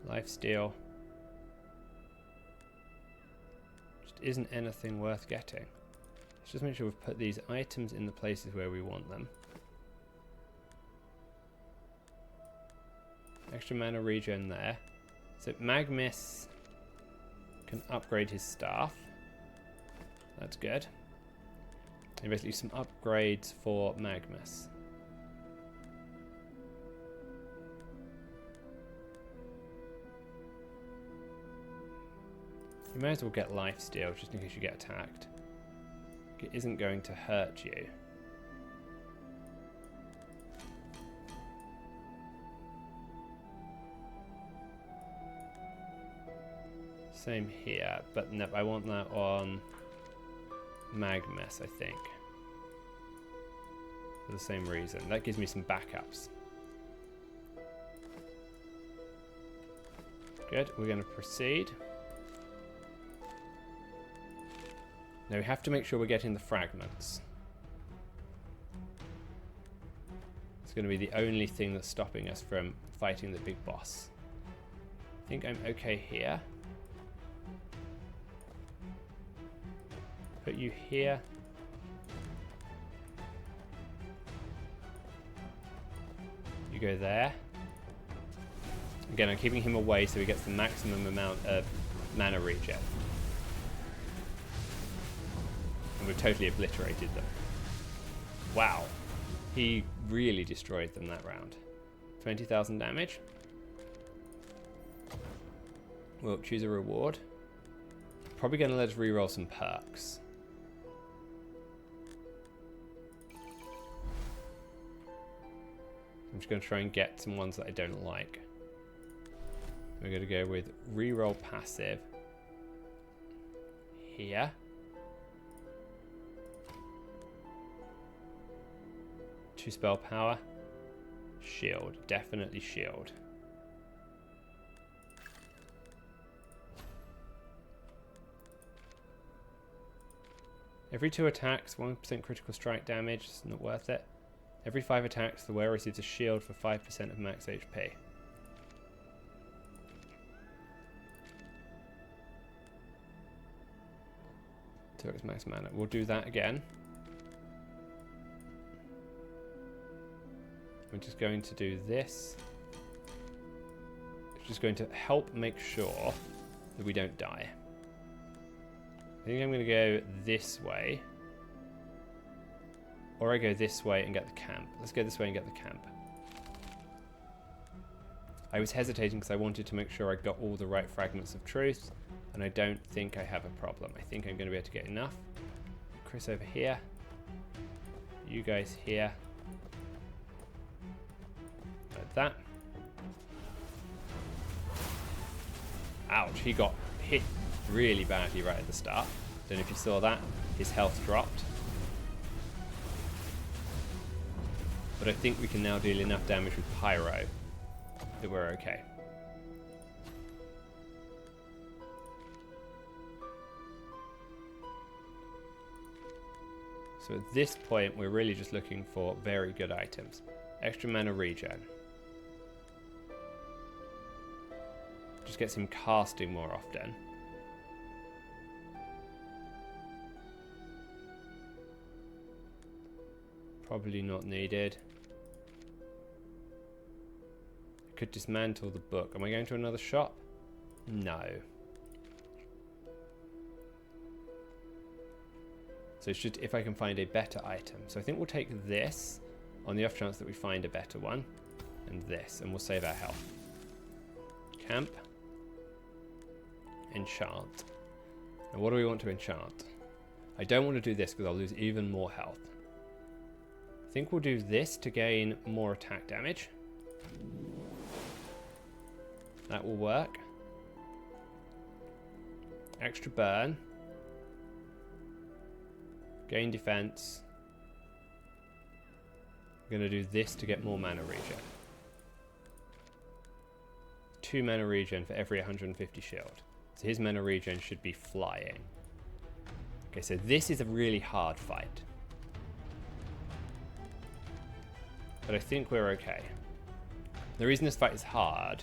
Lifesteal. Just isn't anything worth getting. Let's just make sure we've put these items in the places where we want them. Extra mana regen there. So Magmus can upgrade his staff. That's good. And basically some upgrades for Magmus. You may as well get lifesteal just in case you get attacked. It isn't going to hurt you. Same here, but no, I want that on Magmus, I think. For the same reason. That gives me some backups. Good, we're going to proceed. Now we have to make sure we're getting the fragments. It's going to be the only thing that's stopping us from fighting the big boss. I think I'm okay here. Put you here. You go there. Again, I'm keeping him away so he gets the maximum amount of mana regen. And we've totally obliterated them. Wow. He really destroyed them that round. 20,000 damage. We'll choose a reward. Probably going to let us reroll some perks. I'm just going to try and get some ones that I don't like. We're going to go with reroll passive here. Two spell power. Shield. Definitely shield. Every 2 attacks, 1% critical strike damage. It's not worth it. Every 5 attacks, the wearer receives a shield for 5% of max HP. So it's max mana. We'll do that again. We're just going to do this. It's just going to help make sure that we don't die. I think I'm going to go this way. Or I go this way and get the camp. Let's go this way and get the camp. I was hesitating because I wanted to make sure I got all the right fragments of truth, and I don't think I have a problem. I think I'm going to be able to get enough. Chris over here. You guys here. Like that. Ouch, he got hit really badly right at the start. Don't know if you saw that. His health dropped. But I think we can now deal enough damage with Pyro that we're okay. So at this point, we're really just looking for very good items. Extra mana regen. Just gets him casting more often. Probably not needed. Could dismantle the book. Am I going to another shop? No. So it's just if I can find a better item. So I think we'll take this on the off chance that we find a better one. And this. And we'll save our health. Camp. Enchant. Now what do we want to enchant? I don't want to do this because I'll lose even more health. I think we'll do this to gain more attack damage. That will work. Extra burn. Gain defense. I'm going to do this to get more mana regen. 2 mana regen for every 150 shield. So his mana regen should be flying. Okay, so this is a really hard fight. But I think we're okay. The reason this fight is hard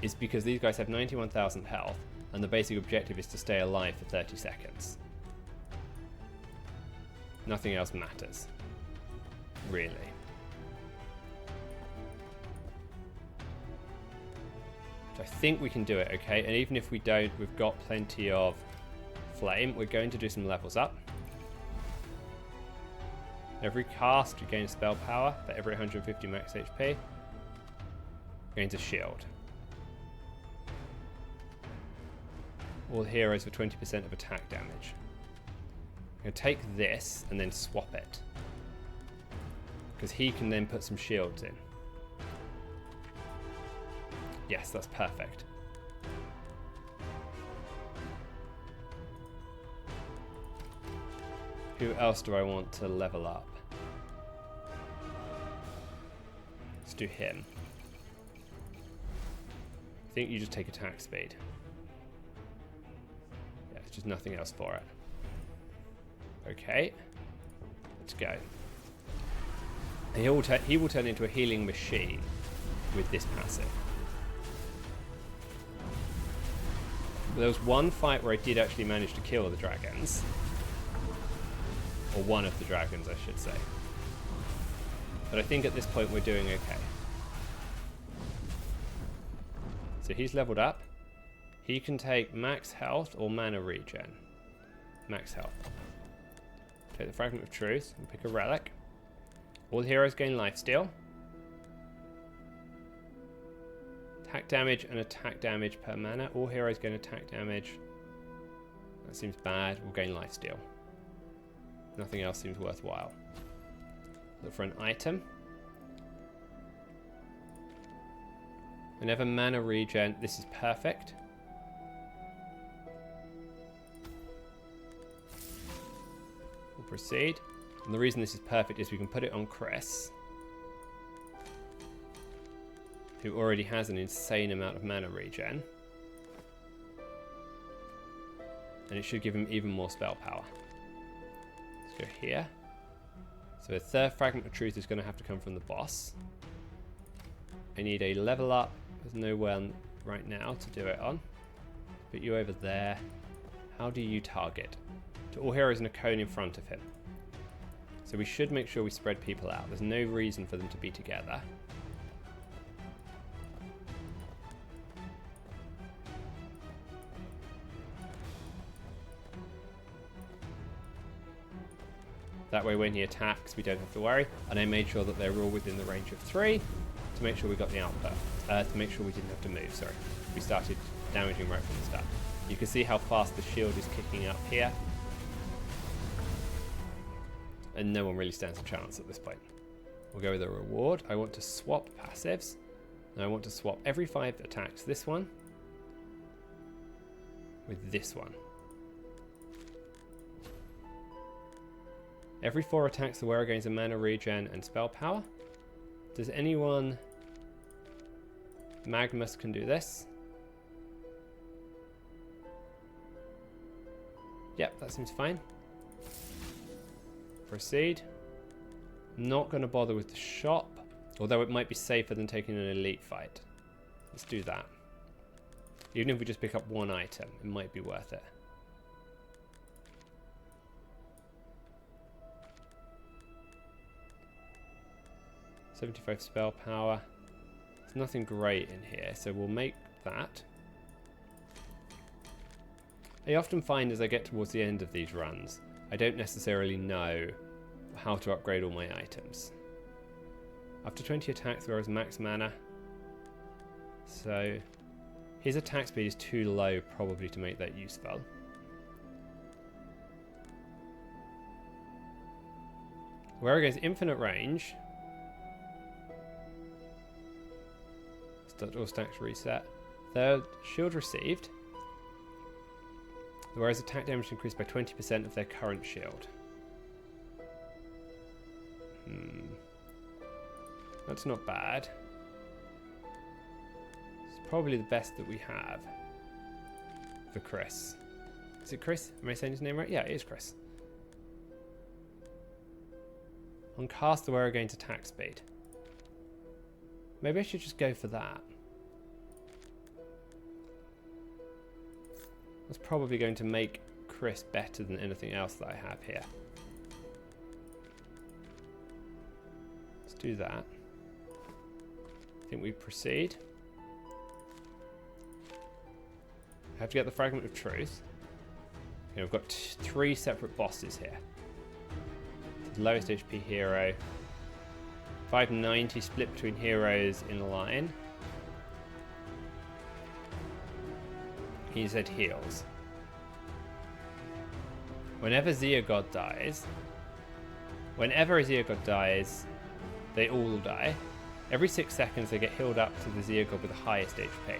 is because these guys have 91,000 health, and the basic objective is to stay alive for 30 seconds. Nothing else matters. Really. So I think we can do it, okay? And even if we don't, we've got plenty of flame. We're going to do some levels up. Every cast, you gain spell power for every 150 max HP. Gains a shield. All heroes for 20% of attack damage. I'm going to take this and then swap it. Because he can then put some shields in. Yes, that's perfect. Who else do I want to level up? Let's do him. I think you just take attack speed. Yeah, there's just nothing else for it. Okay. Let's go. And he will turn into a healing machine with this passive. There was one fight where I did actually manage to kill the dragons. Or one of the dragons, I should say. But I think at this point we're doing okay. So he's leveled up. He can take max health or mana regen. Max health. Take the Fragment of Truth and pick a relic. All heroes gain lifesteal. Attack damage and attack damage per mana. All heroes gain attack damage. That seems bad. We'll gain lifesteal. Nothing else seems worthwhile. Look for an item. Whenever mana regen, this is perfect. We'll proceed. And the reason this is perfect is we can put it on Chris, who already has an insane amount of mana regen. And it should give him even more spell power. Go here. So a third Fragment of Truth is going to have to come from the boss. I need a level up. There's no one right now to do it on. Put you over there. How do you target? To all heroes in a cone in front of him. So we should make sure we spread people out. There's no reason for them to be together. That way when he attacks, we don't have to worry. And I made sure that they're all within the range of 3 to make sure we got the output. To make sure we didn't have to move, sorry. We started damaging right from the start. You can see how fast the shield is kicking up here. And no one really stands a chance at this point. We'll go with a reward. I want to swap passives. And I want to swap every 5 attacks this one with this one. Every 4 attacks the wearer gains a mana regen and spell power. Does anyone... Magnus can do this. Yep, that seems fine. Proceed. Not going to bother with the shop, although it might be safer than taking an elite fight. Let's do that. Even if we just pick up 1 item, it might be worth it. $75 spell power. There's nothing great in here, so we'll make that. I often find as I get towards the end of these runs, I don't necessarily know how to upgrade all my items. After 20 attacks, there is max mana. So his attack speed is too low probably to make that useful. Where it goes infinite range. All stacks reset. Third shield received. Whereas attack damage increased by 20% of their current shield. That's not bad. It's probably the best that we have for Chris. Is it Chris? Am I saying his name right? Yeah, it is Chris. On cast, the wearer gains attack speed. Maybe I should just go for that. That's probably going to make Chris better than anything else that I have here. Let's do that. I think we proceed. I have to get the Fragment of Truth. Okay, we've got 3 separate bosses here. The lowest HP hero. 590 split between heroes in line. He said heals. Whenever Zeogod dies, whenever a Zeogod dies, they all die. Every 6 seconds they get healed up to the Zeogod with the highest HP.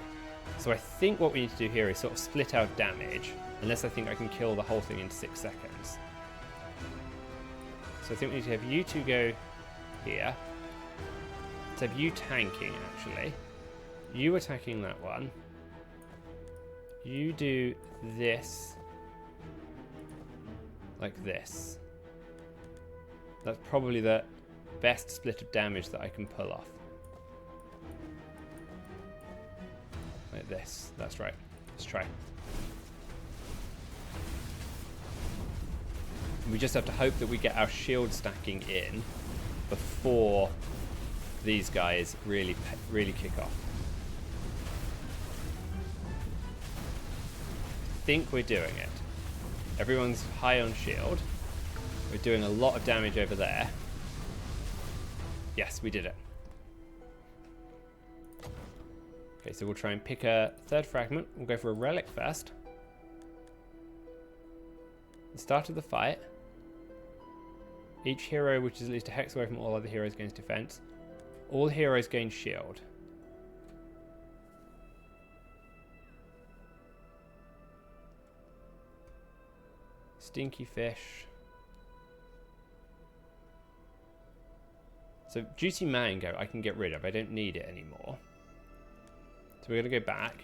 So I think what we need to do here is sort of split our damage, unless I think I can kill the whole thing in 6 seconds. So I think we need to have you two go here. Let's have you tanking, actually. You attacking that one. You do this. Like this. That's probably the best split of damage that I can pull off. Like this. That's right. Let's try. We just have to hope that we get our shield stacking in before these guys really kick off. I think we're doing it. Everyone's high on shield. We're doing a lot of damage over there. Yes, we did it. Okay, so we'll try and pick a 3rd fragment. We'll go for a relic first. The start of the fight. Each hero which is at least a hex away from all other heroes gains defense. All heroes gain shield. Stinky fish. So juicy mango I can get rid of. I don't need it anymore. So we're going to go back.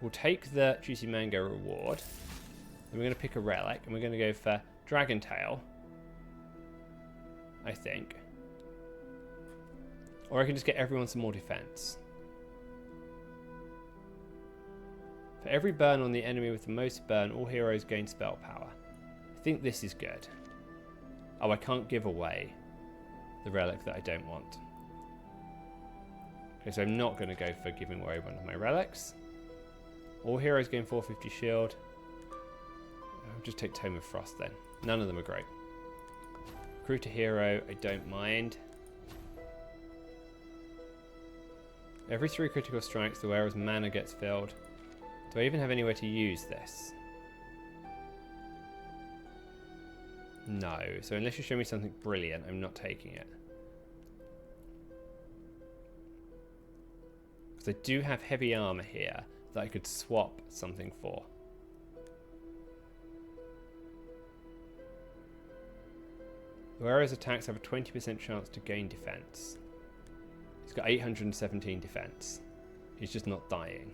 We'll take the juicy mango reward. And we're going to pick a relic. And we're going to go for dragon tail. I think. Or I can just get everyone some more defense. For every burn on the enemy with the most burn, all heroes gain spell power. I think this is good. Oh, I can't give away the relic that I don't want. Okay, so I'm not going to go for giving away one of my relics. All heroes gain 450 shield. I'll just take Tome of Frost then. None of them are great. Recruit a hero, I don't mind. Every 3 critical strikes, the wearer's mana gets filled. Do I even have anywhere to use this? No, so unless you show me something brilliant, I'm not taking it. Because I do have heavy armor here that I could swap something for. The wearer's attacks have a 20% chance to gain defense. He's got 817 defense. He's just not dying.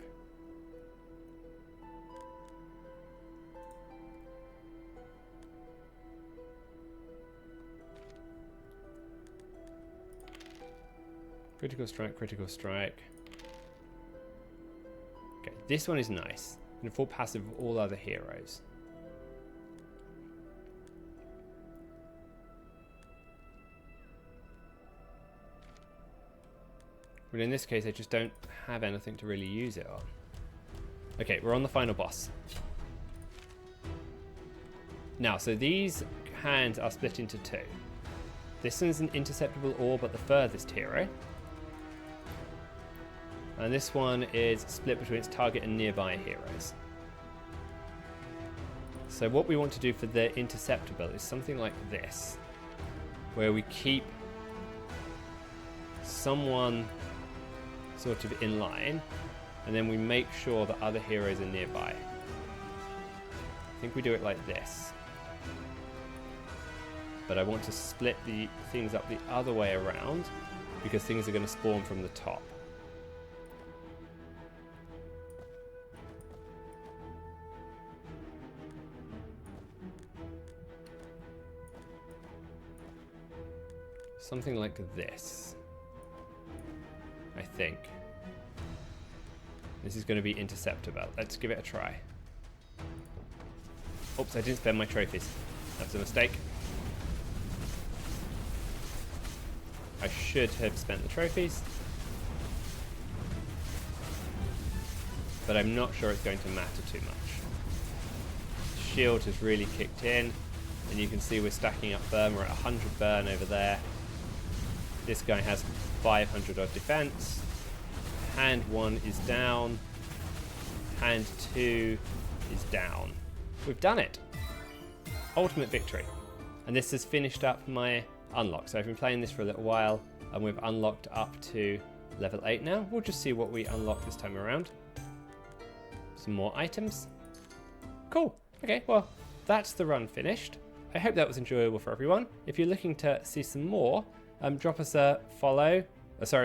Critical strike, critical strike. Okay, this one is nice. And full passive of all other heroes. But in this case, I just don't have anything to really use it on. Okay, we're on the final boss. Now, so these hands are split into 2. This one's an interceptable ore, but the furthest hero. And this one is split between its target and nearby heroes. So what we want to do for the interceptable is something like this, where we keep someone sort of in line, and then we make sure that other heroes are nearby. I think we do it like this. But I want to split the things up the other way around, because things are going to spawn from the top. Something like this, I think. This is going to be interceptable. Let's give it a try. Oops, I didn't spend my trophies. That's a mistake. I should have spent the trophies. But I'm not sure it's going to matter too much. Shield has really kicked in, and you can see we're stacking up burn. We're at 100 burn over there. This guy has 500 odd defense. Hand 1 is down. Hand 2 is down. We've done it. Ultimate victory. And this has finished up my unlock. So I've been playing this for a little while, and we've unlocked up to level 8 now. We'll just see what we unlock this time around. Some more items. Cool. Okay, well, that's the run finished. I hope that was enjoyable for everyone. If you're looking to see some more, drop us a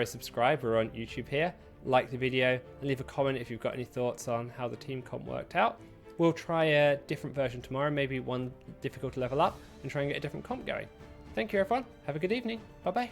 subscribe. We're on YouTube here. Like the video and leave a comment if you've got any thoughts on how the team comp worked out. We'll try a different version tomorrow, maybe one difficult to level up, and try and get a different comp going. Thank you, everyone. Have a good evening. Bye-bye.